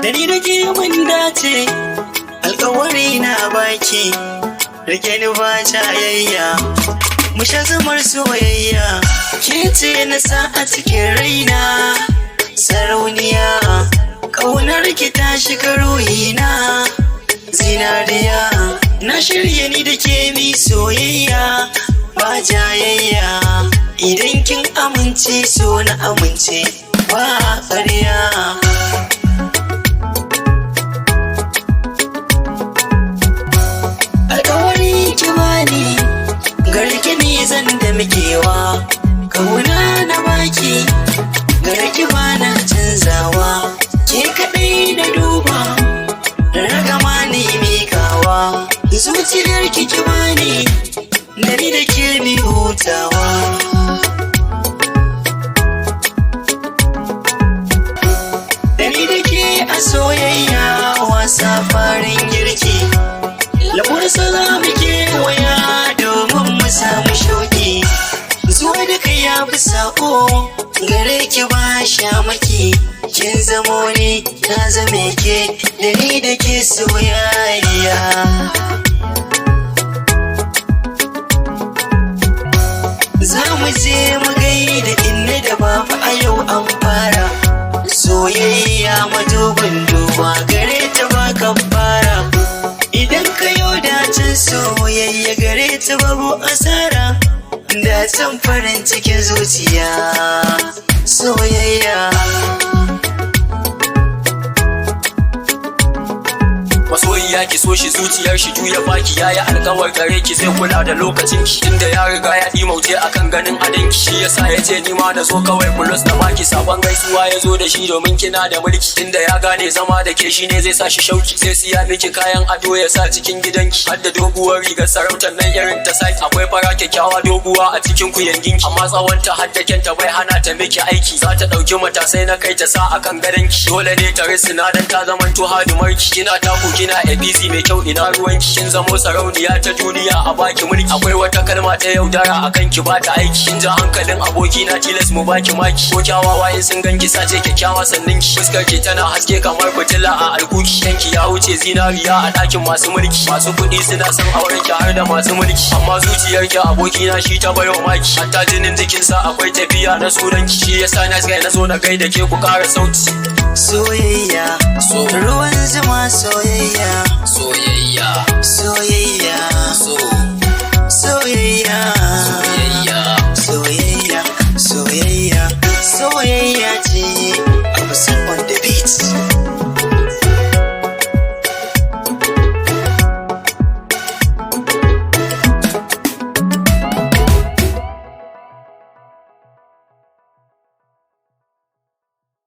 da ni da ke mun dace, alkawari na baki, rike ni ba jayayya, mu sha zumar soyayya, ke ce na sa a cikin raina, sarauniya, ƙaunar ki ta shiga ruhina, zinariya, na shirya ni da ke mi soyayya, ba jayayya, idan kin amince so na amince, ba ƙarya. Alƙawari ki bani, garki ne zan da mukewa, kauna na baki, garki bana canzawa, ke kaɗai na duba, ragama ne mikawa, zuciyar ki bani, da ni da ke mi hutawa. Da ni da ke a soyayya wasa farin girki, labarsa za mu kewaya domin mu samu shauki, zuwa da kai ya fi sako, gare ki ba shamaki, kin zamo ne na zame ke, da ni da ke soyayya. Za mu je mu gaida inna da baba a yau an fara, soyayya madubin duba gare ta ba kafara, idan ka yau dacin soyayya gare ta babu asara, dacin farin cikin zuciya soyayya. Masoyiya ki so shi zuciyar shi juya baki, yayi alkawar gare ki zai kula da lokacin ki, inda ya riga ya dimauce akan ganin adin ki, shi yasa ya ce ni ma na zo kawai plus na baki, sabon gaisuwa ya zo da shi domin kina da mulki, inda ya gane zama da ke shine zai sa shi shauki, sai siya miki kayan ado ya sa cikin gidanki, har da doguwar rigar sarautar nan irin ta sai, akwai fara kyakkyawa doguwa a cikin ku yanginki, amma tsawonta har da kyanta bai hana ta miki aiki, za ta dauki matasai na kai ta sa akan gadonki, dole ne ta risina dan ta zamanto hadumarki, kina taku kina ABC mai kyau ina ruwanki, kin zamo sarauniya ta duniya a baki mulki, akwai wata kalma ta yaudara akan ki bata aiki, kin ja hankalin aboki na tilas mu baki maki, ko kyawawa in sun ganki sace kyakkyawa sannan ki, fuskar ki tana haske kamar fitila a alkuki, yanki ya wuce zinariya a ɗakin masu mulki, masu kuɗi suna son auren ki har da masu mulki, amma zuciyar ki aboki na shi ta bayo maki, hatta jinin jikinsa akwai tafiya na suranki, shi yasa na zo na gaida ke ku ƙara sauti. Soyayya